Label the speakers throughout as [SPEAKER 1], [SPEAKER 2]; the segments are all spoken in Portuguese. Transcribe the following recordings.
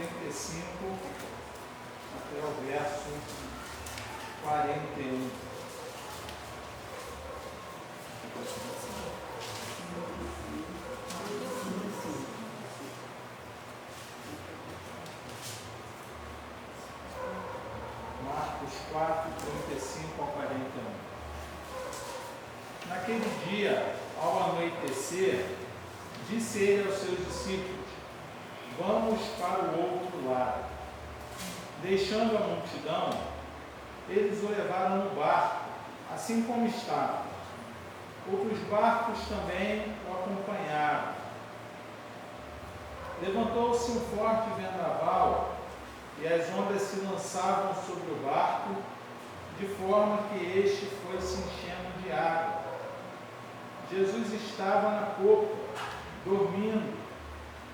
[SPEAKER 1] 35 até o verso 41. Marcos 4, 35 ao 41. Naquele dia, ao anoitecer, disse ele aos seus discípulos: vamos para o outro lado. Deixando a multidão, eles o levaram no barco, assim como estava. Outros barcos também o acompanharam. Levantou-se um forte vendaval e as ondas se lançavam sobre o barco, de forma que este foi se enchendo de água. Jesus estava na popa, dormindo,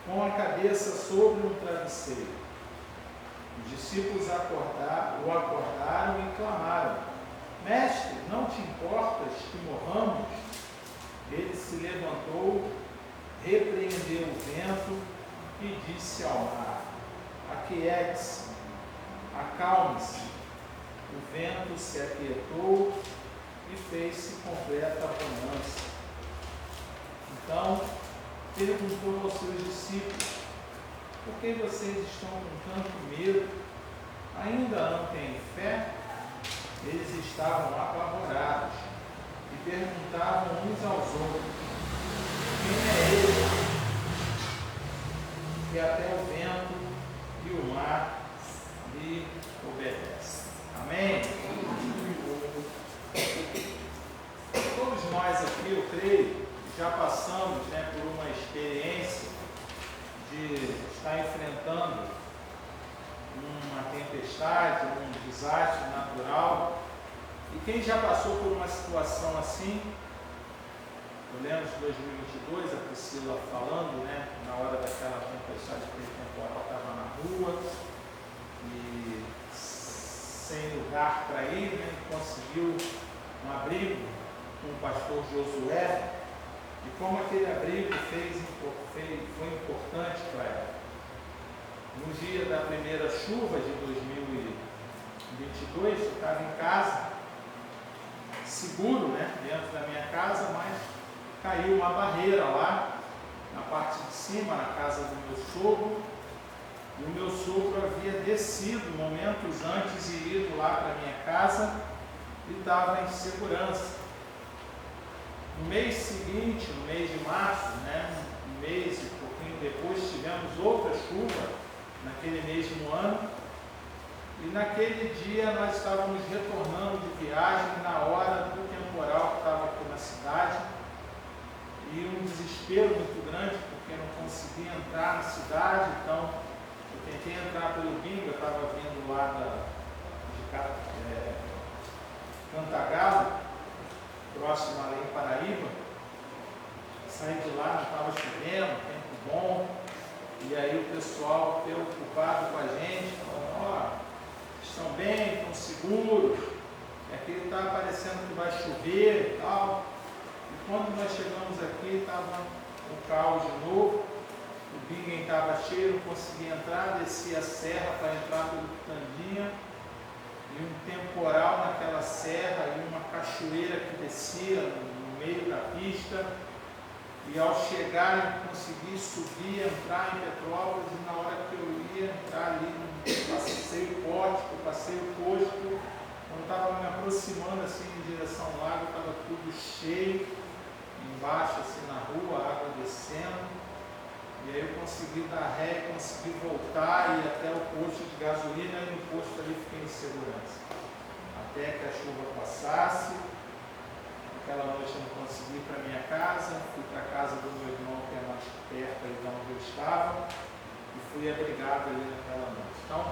[SPEAKER 1] com a cabeça sobre um travesseiro. Os discípulos o acordaram e clamaram: Mestre, não te importas que morramos? Ele se levantou, repreendeu o vento e disse ao mar: aquiete-se, acalme-se. O vento se aquietou e fez-se completa bonança. Então perguntou aos seus discípulos: por que vocês estão com tanto medo? Ainda não têm fé? Eles estavam apavorados e perguntavam uns aos outros: quem é ele que até o vento e o mar lhe obedecem? Amém? Todos nós aqui, eu creio, já passamos por uma experiência de estar enfrentando uma tempestade, um desastre natural. E quem já passou por uma situação assim, eu lembro de 2022, a Priscila falando, na hora daquela tempestade que ele temporal estava na rua e sem lugar para ir, conseguiu um abrigo com o pastor Josué. E como aquele abrigo foi importante para ela. No dia da primeira chuva de 2022, eu estava em casa, seguro, dentro da minha casa, mas caiu uma barreira lá, na parte de cima, na casa do meu sogro, e o meu sogro havia descido momentos antes e ido lá para a minha casa e estava em segurança. No mês seguinte, no mês de março, um mês e pouquinho depois, tivemos outra chuva, naquele mesmo ano, e naquele dia nós estávamos retornando de viagem na hora do temporal que estava aqui na cidade, e um desespero muito grande, porque não conseguia entrar na cidade. Então eu tentei entrar pelo bingo, eu estava vindo lá de Cantagalo, próximo ali em Paraíba. Saí de lá, não estava chovendo, tempo bom, e aí o pessoal preocupado com a gente, falando: estão bem, estão seguros, aqui está parecendo que vai chover e tal. E quando nós chegamos aqui, estava o caos de novo, o bingo estava cheio, não conseguia entrar, descia a serra para entrar pelo Pitandinha, e um temporal naquela serra, e uma cachoeira que descia no meio da pista. E ao chegar, eu consegui subir, entrar em Petrópolis, e na hora que eu ia entrar ali, passei o pórtico, passei o posto, quando estava me aproximando assim em direção ao lago, estava tudo cheio, embaixo assim na rua, a água descendo, e aí eu consegui dar ré, consegui voltar e ir até o posto de gasolina, e no posto ali fiquei em segurança, até que a chuva passasse. Aquela noite eu não consegui ir para minha casa, fui para a casa do meu irmão, que é mais perto ali de onde eu estava, e fui abrigado ali naquela noite. Então,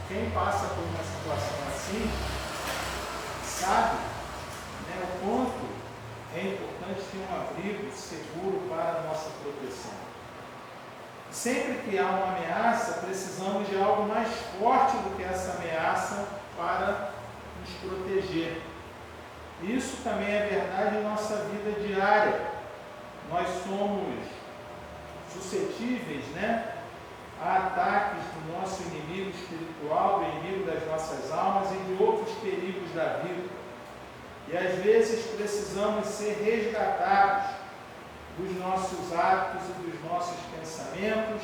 [SPEAKER 1] quem passa por uma situação assim, sabe o quanto é importante ter um abrigo seguro para a nossa proteção. Sempre que há uma ameaça, precisamos de algo mais forte do que essa ameaça para nos proteger. Isso também é verdade em nossa vida diária. Nós somos suscetíveis a ataques do nosso inimigo espiritual, do inimigo das nossas almas e de outros perigos da vida. E às vezes precisamos ser resgatados dos nossos hábitos e dos nossos pensamentos.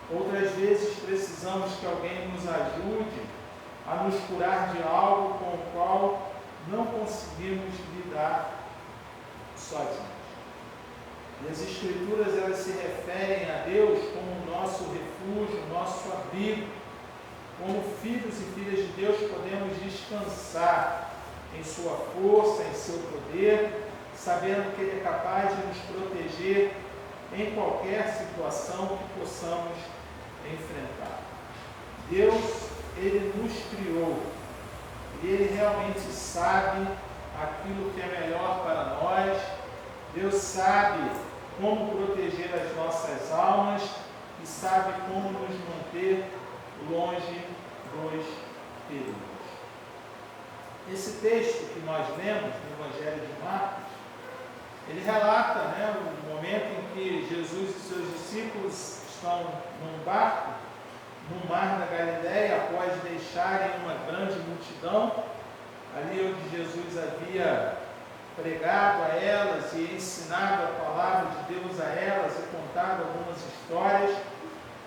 [SPEAKER 1] Outras vezes precisamos que alguém nos ajude a nos curar de algo com o qual não conseguimos lidar sozinhos. E as Escrituras, elas se referem a Deus como o nosso refúgio, o nosso abrigo. Como filhos e filhas de Deus podemos descansar em sua força, em seu poder, sabendo que Ele é capaz de nos proteger em qualquer situação que possamos enfrentar. Deus, Ele nos criou e Ele realmente sabe aquilo que é melhor para nós. Deus sabe como proteger as nossas almas e sabe como nos manter longe dos perigos. Esse texto que nós lemos no Evangelho de Marcos, ele relata, o momento em que Jesus e seus discípulos estão num barco, no mar da Galileia, após deixarem uma grande multidão, ali onde Jesus havia pregado a elas e ensinado a palavra de Deus a elas e contado algumas histórias.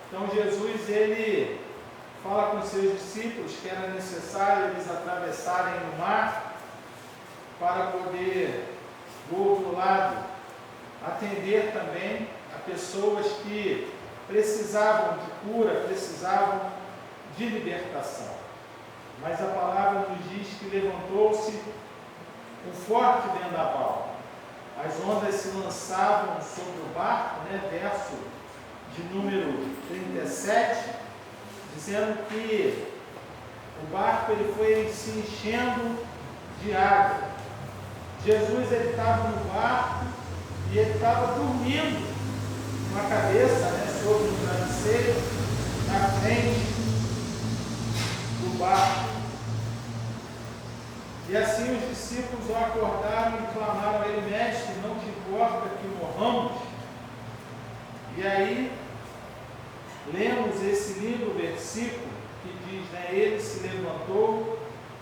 [SPEAKER 1] Então Jesus, ele fala com os seus discípulos que era necessário eles atravessarem o mar para poder, do outro lado, atender também a pessoas que precisavam de cura, precisavam de libertação. Mas a palavra nos diz que levantou-se um forte vendaval. As ondas se lançavam sobre o barco, verso de número 37, dizendo que o barco ele foi se enchendo de água. Jesus ele estava no barco e ele estava dormindo com a cabeça sobre o travesseiro na frente do barco. E assim os discípulos o acordaram e clamaram a ele: Mestre, não te importa que morramos? E aí lemos esse lindo versículo que diz, ele se levantou,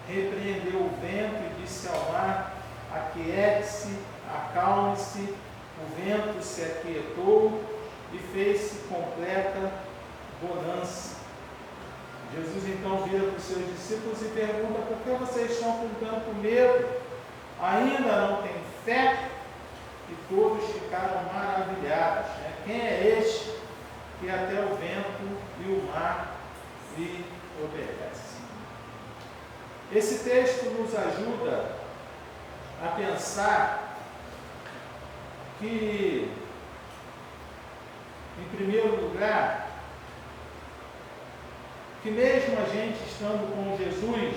[SPEAKER 1] repreendeu o vento e disse ao mar: aquiete-se, acalme-se. O vento se aquietou e fez-se completa bonança. Jesus então vira para os seus discípulos e pergunta: por que vocês estão com tanto medo? Ainda não têm fé? E todos ficaram maravilhados. Quem é este que até o vento e o mar lhe obedecem? Esse texto nos ajuda a pensar que, em primeiro lugar, que mesmo a gente estando com Jesus,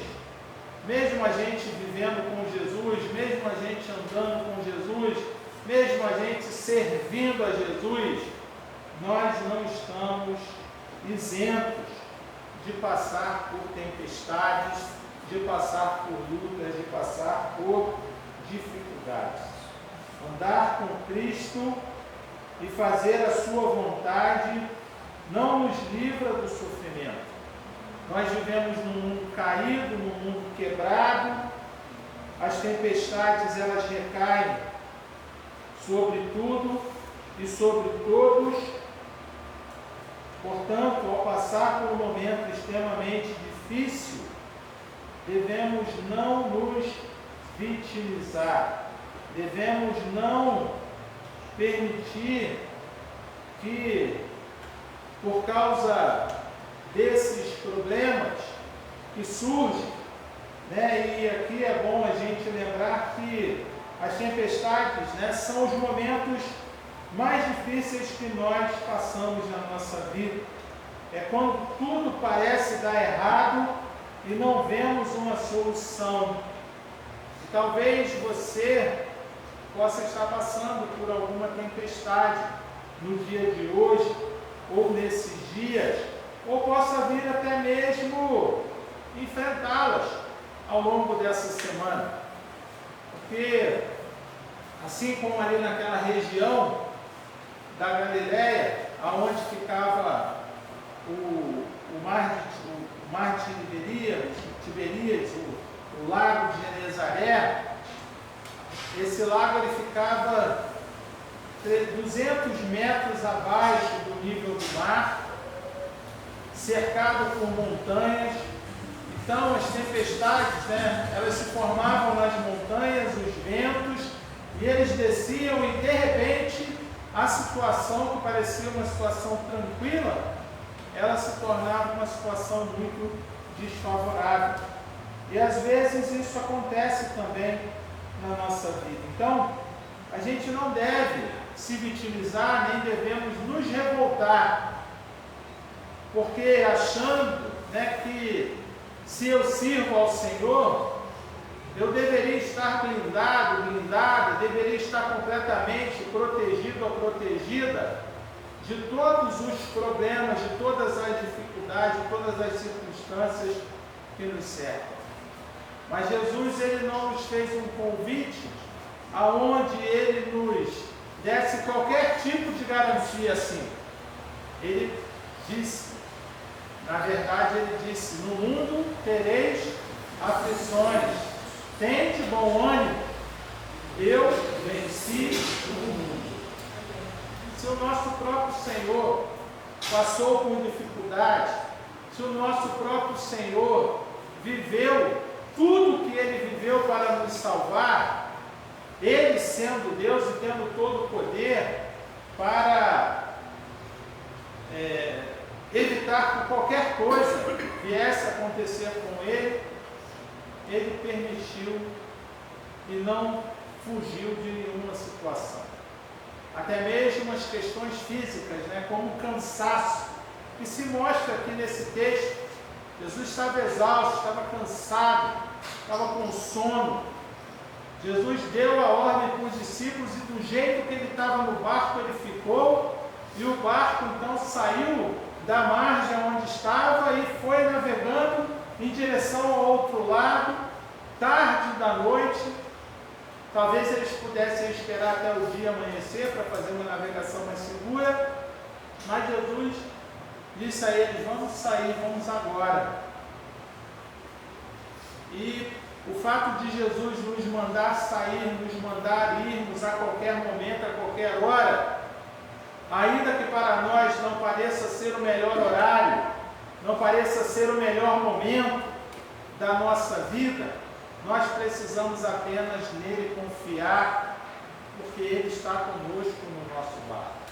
[SPEAKER 1] mesmo a gente vivendo com Jesus, mesmo a gente andando com Jesus, mesmo a gente servindo a Jesus, nós não estamos isentos de passar por tempestades, de passar por lutas, de passar por dificuldades. Andar com Cristo e fazer a sua vontade não nos livra do sofrimento. Nós vivemos num mundo caído, num mundo quebrado. As tempestades, elas recaem sobre tudo e sobre todos. Portanto, ao passar por um momento extremamente difícil, devemos não nos vitimizar. Devemos não permitir que, por causa desses problemas que surgem, e aqui é bom a gente lembrar que as tempestades, são os momentos mais difíceis que nós passamos na nossa vida. É quando tudo parece dar errado e não vemos uma solução. E talvez você possa estar passando por alguma tempestade no dia de hoje, ou nesses dias, ou possa vir até mesmo enfrentá-las ao longo dessa semana. Porque, assim como ali naquela região da Galileia, aonde ficava o mar de Tiberíades, o lago de Genezaré, esse lago ele ficava 200 metros abaixo do nível do mar, cercado por montanhas. Então as tempestades, elas se formavam nas montanhas, os ventos, e eles desciam e de repente a situação que parecia uma situação tranquila, ela se tornava uma situação muito desfavorável. E às vezes isso acontece também na nossa vida. Então, a gente não deve se vitimizar, nem devemos nos revoltar, porque achando que se eu sirvo ao Senhor, eu deveria estar blindado, blindada, deveria estar completamente protegido ou protegida de todos os problemas, de todas as dificuldades, de todas as circunstâncias que nos cercam. Mas Jesus, ele não nos fez um convite aonde ele nos desse qualquer tipo de garantia assim. Ele disse, na verdade ele disse, no mundo tereis aflições, tende bom ânimo, eu venci o mundo. Se o nosso próprio Senhor passou por dificuldade, se o nosso próprio Senhor viveu tudo que ele viveu para nos salvar, ele sendo Deus e tendo todo o poder para evitar que qualquer coisa viesse a acontecer com ele, ele permitiu e não fugiu de nenhuma situação. Até mesmo as questões físicas, como o cansaço, que se mostra aqui nesse texto. Jesus estava exausto, estava cansado, estava com sono. Jesus deu a ordem para os discípulos e do jeito que ele estava no barco, ele ficou, e o barco então saiu da margem onde estava e foi navegando em direção ao outro lado, tarde da noite. Talvez eles pudessem esperar até o dia amanhecer para fazer uma navegação mais segura, mas Jesus disse a eles, vamos sair, vamos agora. E o fato de Jesus nos mandar sair, nos mandar irmos a qualquer momento, a qualquer hora, ainda que para nós não pareça ser o melhor horário, não pareça ser o melhor momento da nossa vida, nós precisamos apenas nele confiar, porque ele está conosco no nosso barco.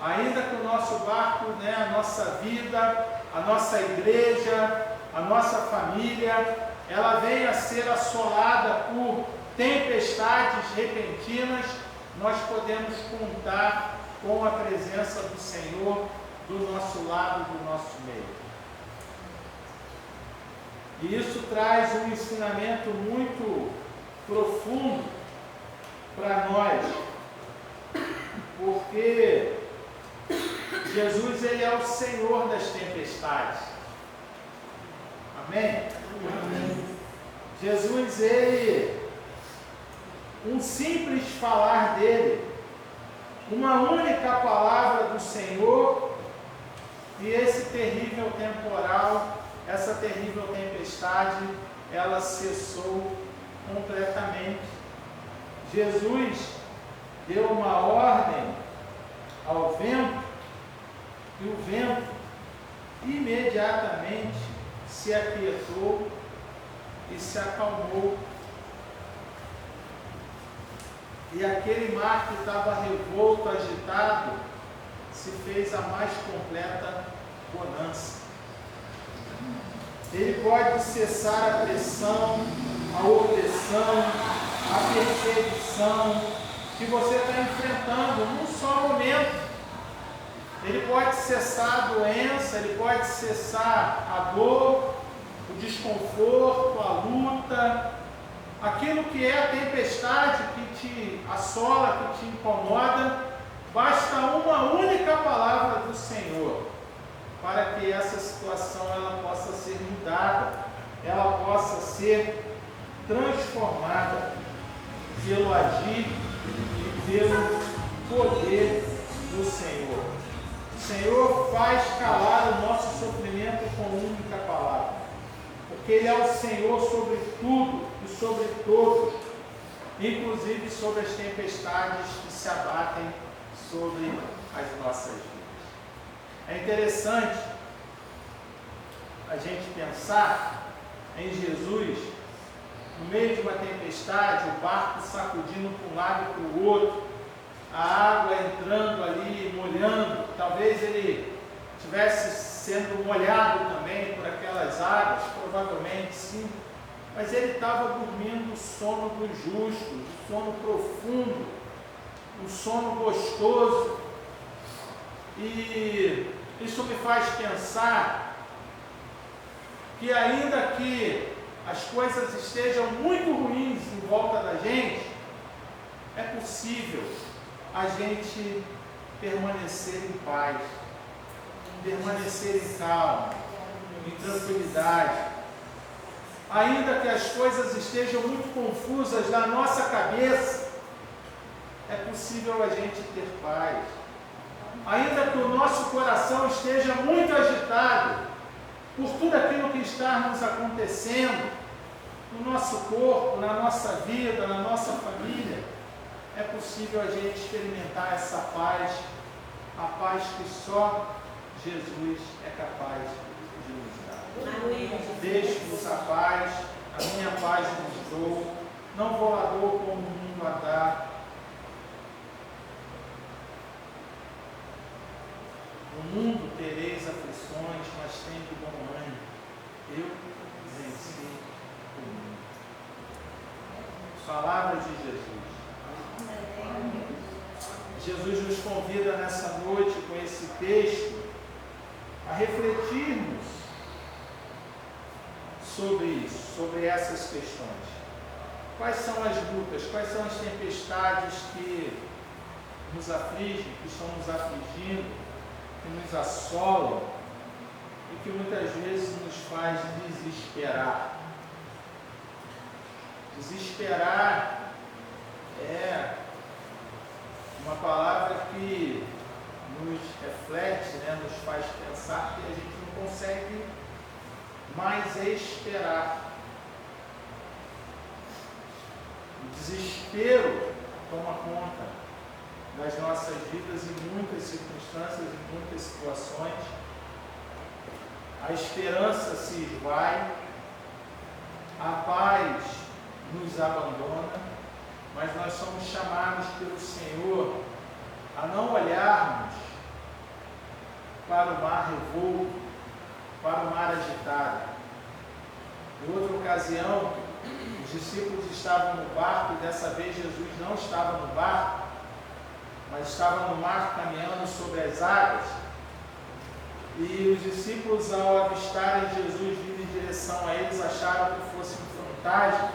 [SPEAKER 1] Ainda que o nosso barco, a nossa vida, a nossa igreja, a nossa família, ela venha a ser assolada por tempestades repentinas, nós podemos contar com a presença do Senhor do nosso lado, do nosso meio. E isso traz um ensinamento muito profundo para nós, porque Jesus, ele é o Senhor das tempestades. Amém? Amém. Jesus, ele, um simples falar dele, uma única palavra do Senhor, e esse terrível temporal, essa terrível tempestade, ela cessou completamente. Jesus deu uma ordem ao vento, e o vento imediatamente se aquietou e se acalmou. E aquele mar que estava revolto, agitado, se fez a mais completa bonança. Ele pode cessar a pressão, a opressão, a perseguição que você está enfrentando num só momento. Ele pode cessar a doença, ele pode cessar a dor, o desconforto, a luta, aquilo que é a tempestade que te assola, que te incomoda. Basta uma única palavra do Senhor para que essa situação ela possa ser mudada, ela possa ser transformada pelo agir e pelo poder do Senhor. O Senhor faz calar o nosso sofrimento com uma única palavra. Porque Ele é o Senhor sobre tudo e sobre todos, inclusive sobre as tempestades que se abatem sobre as nossas vidas. É interessante a gente pensar em Jesus, no meio de uma tempestade, o barco sacudindo para um lado e para o outro, a água entrando ali, molhando. Talvez ele estivesse sendo molhado também por aquelas águas, provavelmente sim, mas ele estava dormindo o sono dos justos, o sono profundo, um sono gostoso. E isso me faz pensar que ainda que as coisas estejam muito ruins em volta da gente, é possível a gente permanecer em paz, permanecer em calma, em tranquilidade. Ainda que as coisas estejam muito confusas na nossa cabeça, é possível a gente ter paz. Ainda que o nosso coração esteja muito agitado por tudo aquilo que está nos acontecendo no nosso corpo, na nossa vida, na nossa família, é possível a gente experimentar essa paz, a paz que só Jesus é capaz de nos dar. Deixe-nos a paz, a minha paz vos dou, não vou a dor como o mundo a dá. No mundo tereis aflições, mas tende bom ânimo. Eu venci o mundo. Palavra de Jesus. Jesus nos convida nessa noite, com esse texto, a refletirmos sobre isso, sobre essas questões. Quais são as lutas, quais são as tempestades que nos afligem, que estão nos afligindo, que nos assolam e que muitas vezes nos faz desesperar. Desesperar é uma palavra que nos reflete, nos faz pensar que a gente não consegue mais esperar. O desespero toma conta das nossas vidas em muitas circunstâncias, em muitas situações. A esperança se esvai, a paz nos abandona, mas nós somos chamados pelo Senhor a não olharmos para o mar revolto, para o mar agitado. Em outra ocasião, os discípulos estavam no barco e dessa vez Jesus não estava no barco, mas estava no mar caminhando sobre as águas. E os discípulos, ao avistarem Jesus vindo em direção a eles, acharam que fosse um fantasma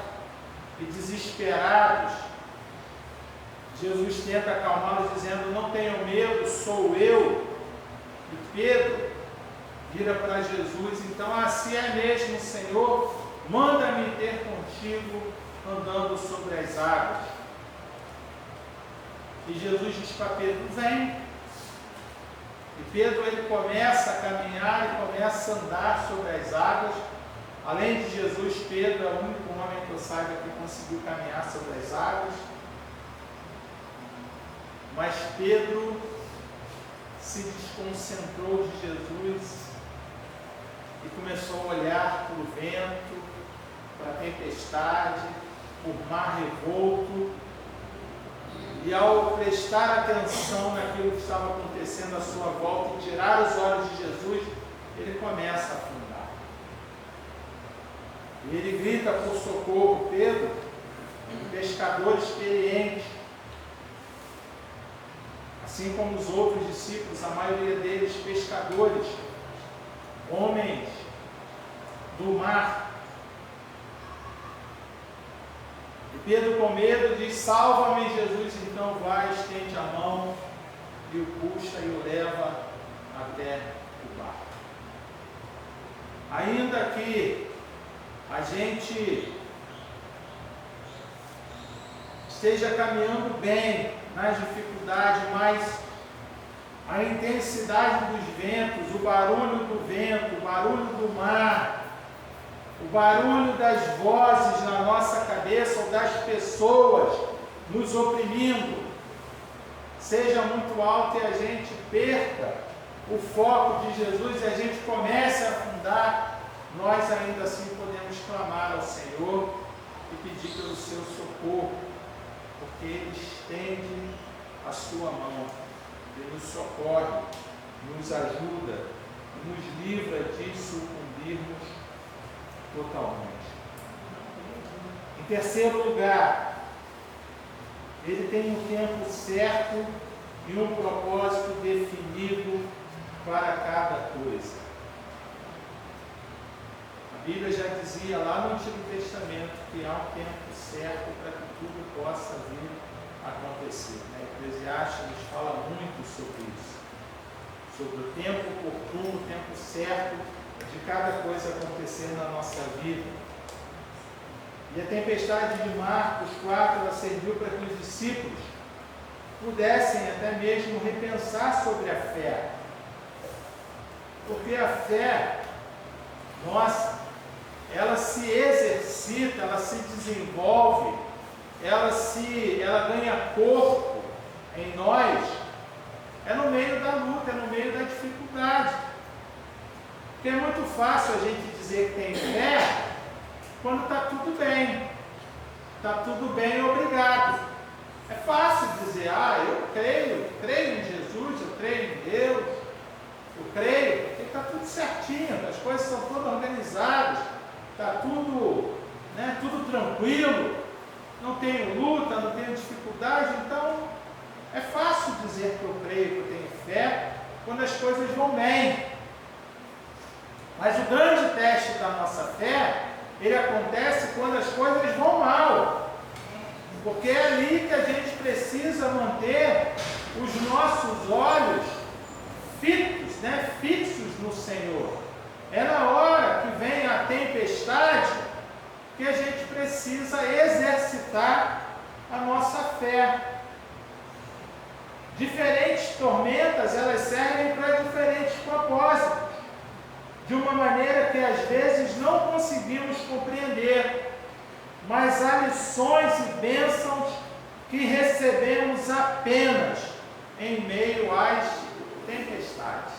[SPEAKER 1] e, desesperados, Jesus tenta acalmá-los dizendo: não tenham medo, sou eu. E Pedro vira para Jesus: então assim é mesmo, Senhor, manda-me ter contigo andando sobre as águas. E Jesus diz para Pedro: vem. E Pedro, ele começa a caminhar e começa a andar sobre as águas. Além de Jesus, Pedro é o único homem que eu saiba que conseguiu caminhar sobre as águas. Mas Pedro se desconcentrou de Jesus e começou a olhar para o vento, para a tempestade, para o mar revolto. E ao prestar atenção naquilo que estava acontecendo à sua volta e tirar os olhos de Jesus, ele começa a afundar. E ele grita por socorro. Pedro, um pescador experiente, assim como os outros discípulos, a maioria deles pescadores, homens do mar. E Pedro, com medo, diz: salva-me, Jesus. Então vai, estende a mão e o puxa e o leva até o barco. Ainda que a gente esteja caminhando bem nas dificuldades, mas a intensidade dos ventos, o barulho do vento, o barulho do mar, o barulho das vozes na nossa cabeça ou das pessoas nos oprimindo, seja muito alto e a gente perca o foco de Jesus e a gente comece a afundar, nós ainda assim podemos clamar ao Senhor e pedir pelo seu socorro, porque Ele estende a sua mão, Ele nos socorre, nos ajuda, nos livra de sucumbirmos totalmente. Em terceiro lugar, Ele tem um tempo certo e um propósito definido para cada coisa. A Bíblia já dizia lá no Antigo Testamento que há um tempo certo para que tudo possa vir a acontecer. Eclesiastes nos fala muito sobre isso, sobre o tempo oportuno, o tempo certo de cada coisa acontecer na nossa vida. E a tempestade de Marcos 4, ela serviu para que os discípulos pudessem até mesmo repensar sobre a fé. Porque a fé nossa, ela se exercita, ela se desenvolve, ela ganha corpo em nós, é no meio da luta, é no meio da dificuldade. Porque é muito fácil a gente dizer que tem fé quando está tudo bem. Está tudo bem, obrigado. É fácil dizer, eu creio em Jesus, eu creio em Deus, eu creio, porque está tudo certinho, as coisas são todas organizadas, está tudo, tudo tranquilo, não tenho luta, não tenho dificuldade, então é fácil dizer que eu creio, que eu tenho fé, quando as coisas vão bem. Mas o grande teste da nossa fé, ele acontece quando as coisas vão mal. Porque é ali que a gente precisa manter os nossos olhos fixos no Senhor. É na hora que vem a tempestade que a gente precisa exercitar a nossa fé. Diferentes tormentas, elas servem para diferentes propósitos, de uma maneira que às vezes não conseguimos compreender, mas há lições e bênçãos que recebemos apenas em meio às tempestades.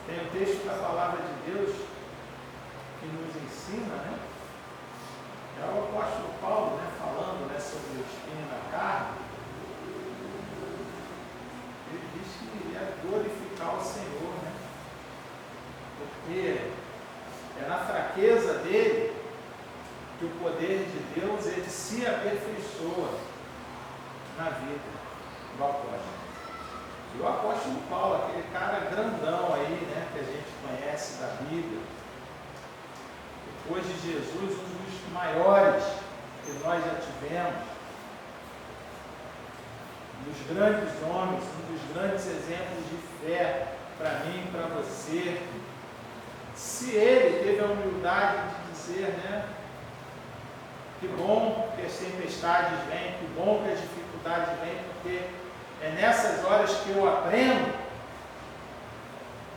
[SPEAKER 1] Tem um texto da palavra de Deus que nos ensina, é o apóstolo Paulo, falando sobre o espinho na carne. Ele diz que é glorificar o Senhor, porque é na fraqueza dele que o poder de Deus ele se aperfeiçoa na vida do apóstolo. E o apóstolo Paulo, aquele cara grandão aí, que a gente conhece da Bíblia, depois de Jesus, um dos maiores que nós já tivemos, um dos grandes homens, um dos grandes exemplos de fé para mim e para você. Se ele teve a humildade de dizer, que bom que as tempestades vêm, que bom que as dificuldades vêm, porque é nessas horas que eu aprendo.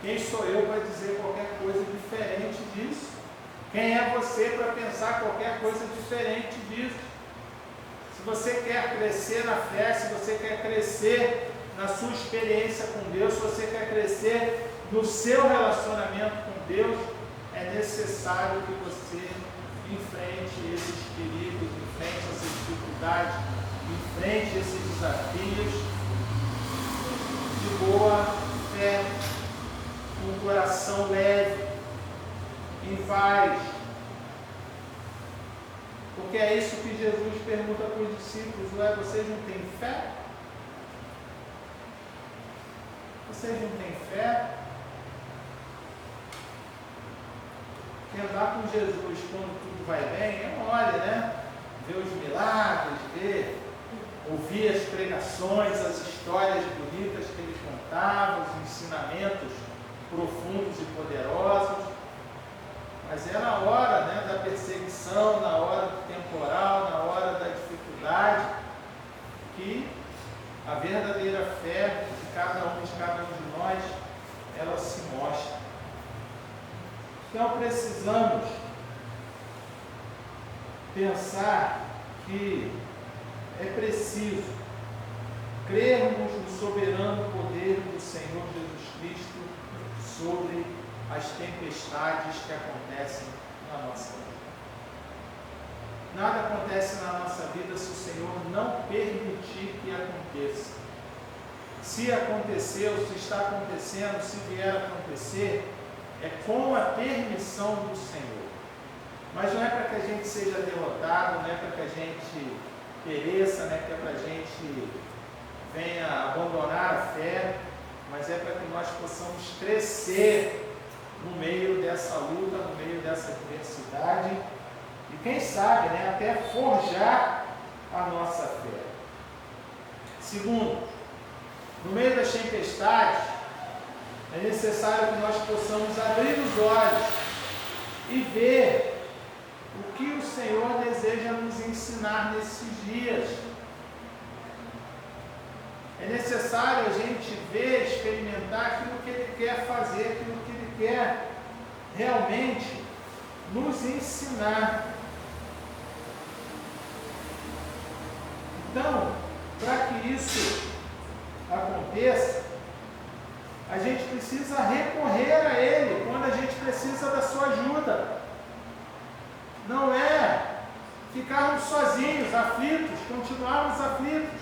[SPEAKER 1] Quem sou eu para dizer qualquer coisa diferente disso? Quem é você para pensar qualquer coisa diferente disso? Se você quer crescer na fé, se você quer crescer na sua experiência com Deus, se você quer crescer no seu relacionamento com Deus, é necessário que você enfrente esses perigos, enfrente essas dificuldades, enfrente esses desafios de boa fé, com um coração leve, em paz. Porque é isso que Jesus pergunta para os discípulos: vocês não têm fé? Vocês não têm fé? Que andar com Jesus quando tudo vai bem é mole, ver os milagres, ouvir as pregações, as histórias bonitas que eles contavam, os ensinamentos profundos e poderosos. mas é na hora, né, da perseguição, na hora do temporal, na hora da dificuldade, que a verdadeira fé de cada um de nós, ela se mostra. Então precisamos pensar que é preciso crermos no soberano poder do Senhor Jesus Cristo sobre as tempestades que acontecem na nossa vida. Nada acontece na nossa vida se o Senhor não permitir que aconteça. Se aconteceu, se está acontecendo, se vier a acontecer, é com a permissão do Senhor. Mas não é para que a gente seja derrotado, não é para que a gente pereça, não é para que a gente venha abandonar a fé, mas é para que nós possamos crescer no meio dessa luta, no meio dessa adversidade, e quem sabe, né, até forjar a nossa fé. Segundo, no meio das tempestades, é necessário que nós possamos abrir os olhos e ver o que o Senhor deseja nos ensinar nesses dias. É necessário a gente ver, experimentar aquilo que Ele quer fazer, aquilo que Ele quer realmente nos ensinar. Então, para que isso aconteça, a gente precisa recorrer a Ele quando a gente precisa da sua ajuda. Não é ficarmos sozinhos, aflitos, continuarmos aflitos,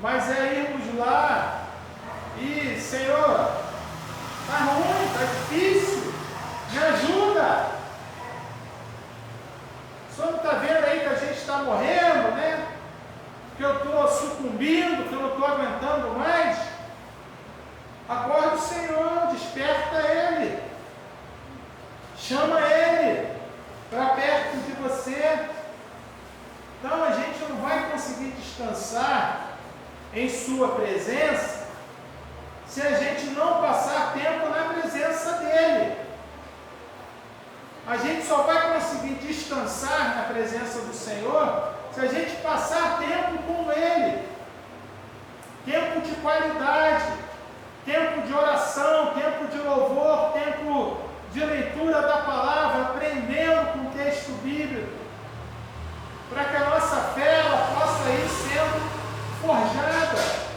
[SPEAKER 1] mas é irmos lá e, Senhor, está ruim, está difícil, me ajuda. O Senhor não está vendo aí que a gente está morrendo, né? Que eu estou sucumbindo, que eu não estou aguentando mais? Acorde o Senhor, desperta Ele, chama Ele para perto de você. Então a gente não vai conseguir descansar em sua presença se a gente não passar tempo na presença dEle. A gente só vai conseguir descansar na presença do Senhor se a gente passar tempo com Ele, tempo de qualidade, tempo de oração, tempo de louvor, tempo de leitura da palavra, aprendendo com o texto bíblico, para que a nossa fé ela possa ir sendo forjada.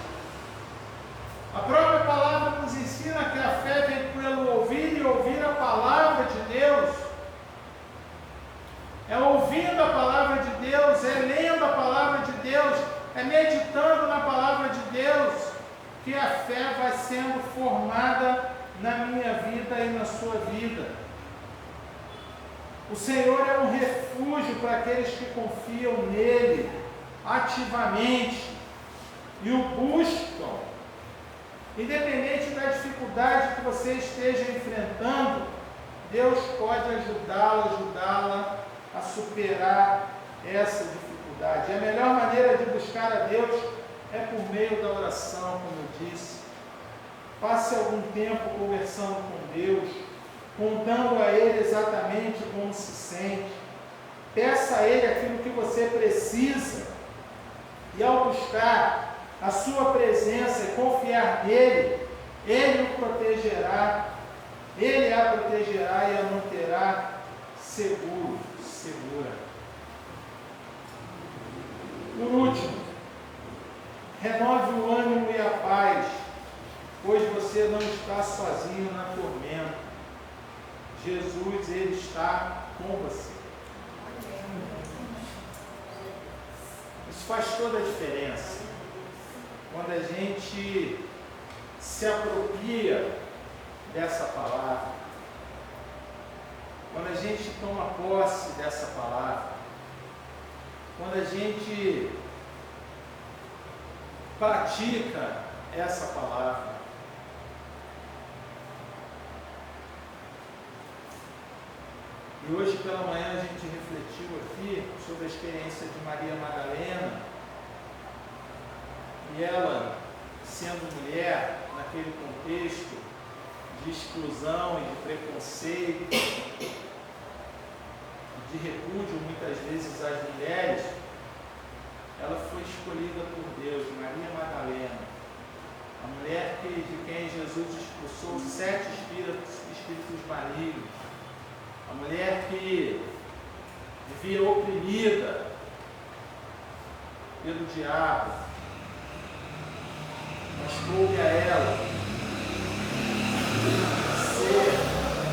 [SPEAKER 1] A própria palavra nos ensina que a fé vem pelo ouvir e ouvir a palavra de Deus. É ouvindo a palavra de Deus, é lendo a palavra de Deus, é meditando na palavra de Deus, que a fé vai sendo formada na minha vida e na sua vida. O Senhor é um refúgio para aqueles que confiam nele ativamente e o buscam. Independente da dificuldade que você esteja enfrentando, Deus pode ajudá-la a superar essa dificuldade. E a melhor maneira de buscar a Deus é por meio da oração, como eu disse. Passe algum tempo conversando com Deus, contando a Ele exatamente como se sente. Peça a Ele aquilo que você precisa. E ao buscar a sua presença e confiar nele, Ele o protegerá, Ele a protegerá e a manterá seguro, segura. Por último, renove o ânimo e a paz, pois você não está sozinho na tormenta. Jesus, Ele está com você. Isso faz toda a diferença. Quando a gente se apropria dessa palavra, quando a gente toma posse dessa palavra, quando a gente pratica essa palavra. E hoje pela manhã a gente refletiu aqui sobre a experiência de Maria Madalena, e ela, sendo mulher, naquele contexto de exclusão e de preconceito, de repúdio muitas vezes às mulheres, ela foi escolhida por Deus, Maria Madalena, a mulher de quem Jesus expulsou 7 espíritos malignos, a mulher que vivia oprimida pelo diabo, mas coube a ela ser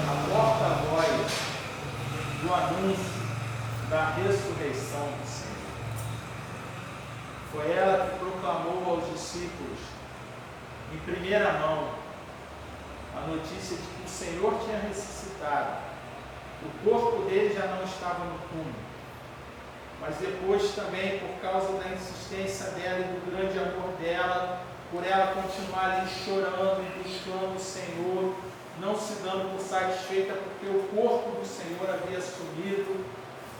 [SPEAKER 1] a porta-voz do anúncio da ressurreição do Senhor. Foi ela que proclamou aos discípulos, em primeira mão, a notícia de que o Senhor tinha ressuscitado. O corpo dele já não estava no túmulo, mas depois também, por causa da insistência dela e do grande amor dela, por ela continuar ali chorando e buscando o Senhor, não se dando por satisfeita porque o corpo do Senhor havia sumido,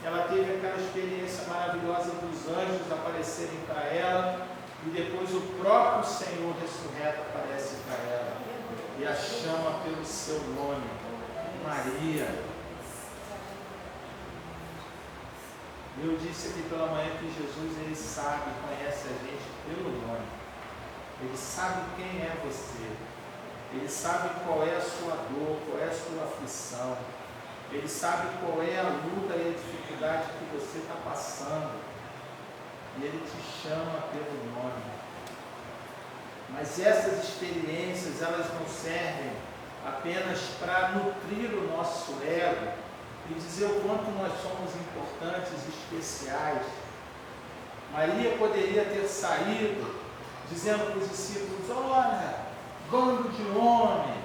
[SPEAKER 1] ela teve aquela experiência maravilhosa dos anjos aparecerem para ela, e depois o próprio Senhor ressurreto aparece para ela e a chama pelo seu nome, Maria. Eu disse aqui pela manhã que Jesus, ele sabe, conhece a gente pelo nome. Ele sabe quem é você. Ele sabe qual é a sua dor, qual é a sua aflição. Ele sabe qual é a luta e a dificuldade que você está passando. E Ele te chama pelo nome. Mas essas experiências, elas não servem apenas para nutrir o nosso ego e dizer o quanto nós somos importantes e especiais. Maria poderia ter saído dizendo para os discípulos: olha, bando de homens,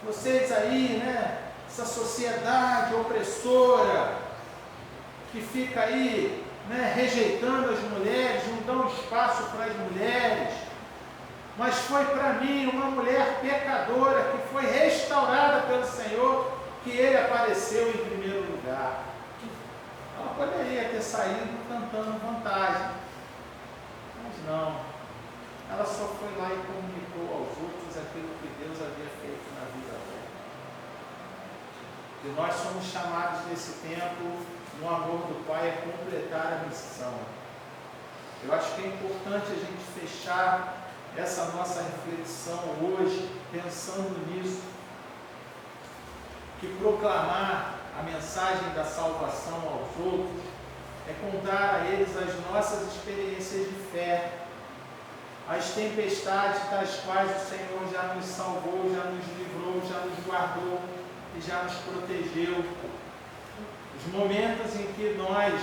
[SPEAKER 1] vocês aí, né, essa sociedade opressora que fica aí, né, rejeitando as mulheres, não dão espaço para as mulheres, mas foi para mim, uma mulher pecadora que foi restaurada pelo Senhor, que Ele apareceu em primeiro lugar. Ela poderia ter saído cantando vantagem, mas não. Ela só foi lá e comunicou aos outros aquilo que Deus havia feito na vida dela. E nós somos chamados nesse tempo, no amor do Pai, a completar a missão. Eu acho que é importante a gente fechar essa nossa reflexão hoje, pensando nisso, que proclamar a mensagem da salvação aos outros é contar a eles as nossas experiências de fé, as tempestades das quais o Senhor já nos salvou, já nos livrou, já nos guardou e já nos protegeu. Os momentos em que nós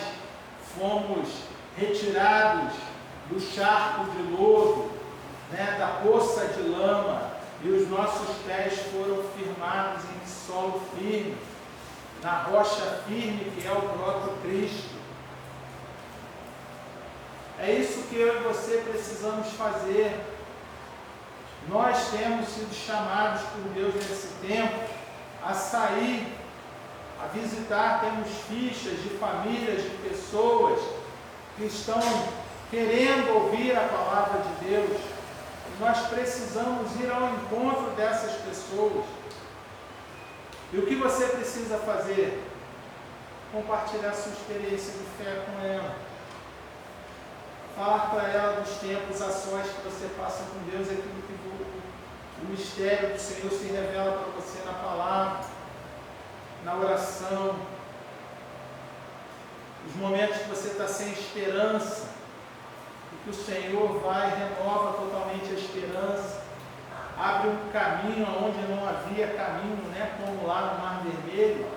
[SPEAKER 1] fomos retirados do charco de lodo, né, da poça de lama, e os nossos pés foram firmados em solo firme, na rocha firme que é o próprio Cristo. É isso que eu e você precisamos fazer. Nós temos sido chamados por Deus nesse tempo a sair, a visitar. Temos fichas de famílias, de pessoas que estão querendo ouvir a palavra de Deus. E nós precisamos ir ao encontro dessas pessoas. E o que você precisa fazer? Compartilhar sua experiência de fé com ela. Falar para ela dos tempos a sós que você passa com Deus, aquilo que o mistério do Senhor se revela para você na palavra, na oração, os momentos que você está sem esperança, e que o Senhor vai e renova totalmente a esperança, abre um caminho onde não havia caminho, né? Como lá no Mar Vermelho,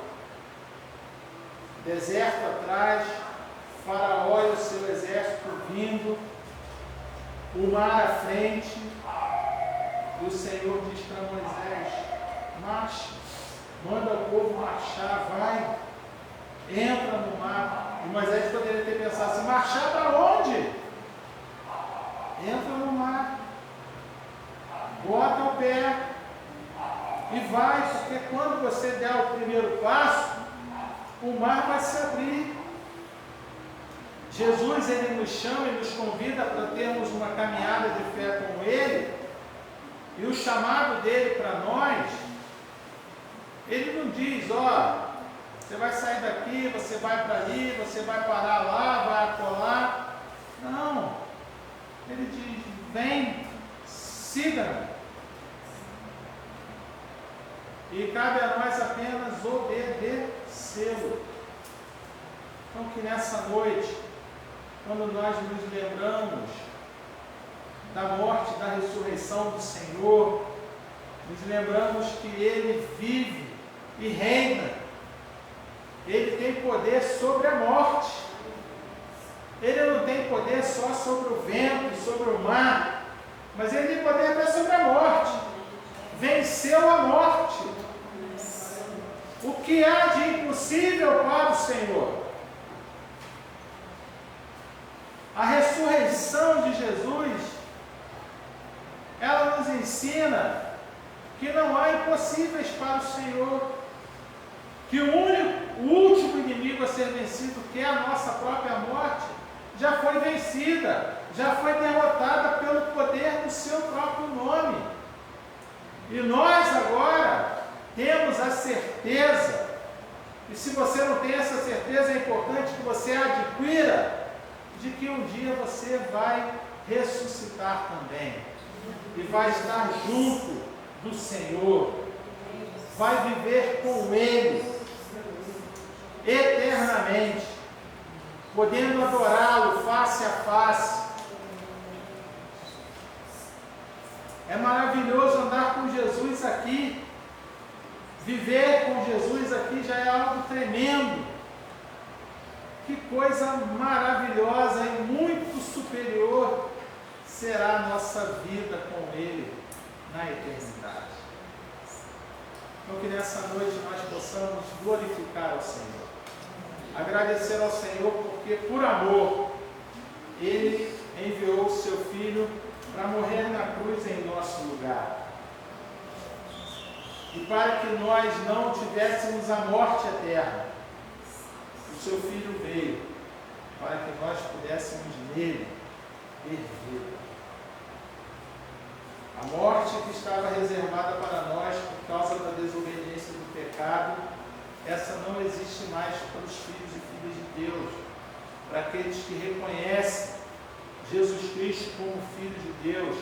[SPEAKER 1] deserto atrás, Faraó e o seu exército vindo, o mar à frente, e o Senhor diz para Moisés: marcha, manda o povo marchar, vai, entra no mar. E Moisés poderia ter pensado assim: marchar para onde? Entra no mar, bota o pé e vai, porque quando você der o primeiro passo, o mar vai se abrir. Jesus, Ele nos chama e nos convida para termos uma caminhada de fé com Ele, e o chamado dele para nós Ele não diz, ó, você vai sair daqui, você vai para ali, você vai parar lá, vai acolá. Não. Ele diz, vem, siga-me. E cabe a nós apenas obedecê-lo. Então que nessa noite, quando nós nos lembramos da morte e da ressurreição do Senhor, nos lembramos que Ele vive e reina. Ele tem poder sobre a morte. Ele não tem poder só sobre o vento, sobre o mar, mas Ele tem poder até sobre a morte. Venceu a morte. O que há de impossível para o Senhor? A ressurreição de Jesus, ela nos ensina que não há impossíveis para o Senhor, que o último inimigo a ser vencido, que é a nossa própria morte, já foi vencida, já foi derrotada pelo poder do seu próprio nome. E nós agora temos a certeza, e se você não tem essa certeza, é importante que você adquira, de que um dia você vai ressuscitar também, e vai estar junto do Senhor, vai viver com Ele eternamente, podendo adorá-lo face a face. É maravilhoso andar com Jesus aqui, viver com Jesus aqui já é algo tremendo. Que coisa maravilhosa e muito superior será a nossa vida com Ele na eternidade. Então que nessa noite nós possamos glorificar ao Senhor, agradecer ao Senhor porque por amor Ele enviou o seu Filho para morrer na cruz em nosso lugar, e para que nós não tivéssemos a morte eterna, o seu Filho veio para que nós pudéssemos nele ter vida. A morte que estava reservada para nós por causa da desobediência do pecado, essa não existe mais para os filhos e filhas de Deus, para aqueles que reconhecem Jesus Cristo como Filho de Deus,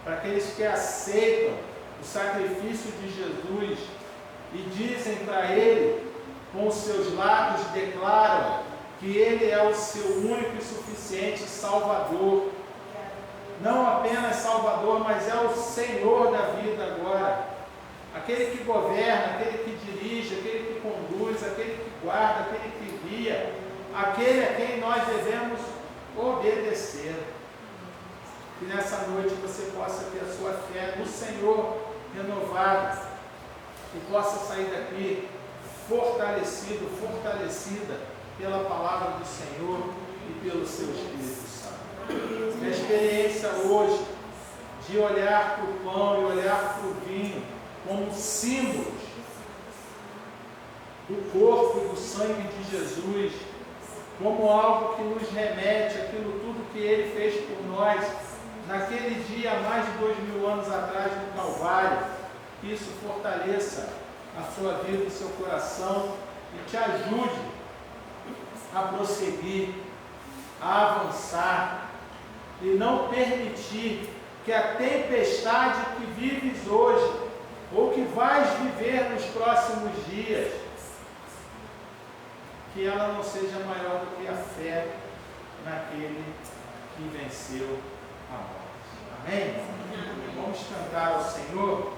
[SPEAKER 1] para aqueles que aceitam o sacrifício de Jesus e dizem para Ele, com os seus lábios declaram que Ele é o seu único e suficiente Salvador. Não apenas Salvador, mas é o Senhor da vida agora. Aquele que governa, aquele que dirige, aquele que conduz, aquele que guarda, aquele que guia, aquele a quem nós devemos obedecer. Que nessa noite você possa ter a sua fé no Senhor renovada e possa sair daqui fortalecido, fortalecida pela palavra do Senhor e pelo seu Espírito Santo. A experiência hoje de olhar para o pão e olhar para o vinho como símbolos do corpo e do sangue de Jesus, como algo que nos remete àquilo tudo que Ele fez por nós naquele dia, há mais de 2000 anos atrás, no Calvário. Que isso fortaleça a sua vida e o seu coração e te ajude a prosseguir, a avançar e não permitir que a tempestade que vives hoje ou que vais viver nos próximos dias, que ela não seja maior do que a fé naquele que venceu a morte. Amém? Vamos cantar ao Senhor.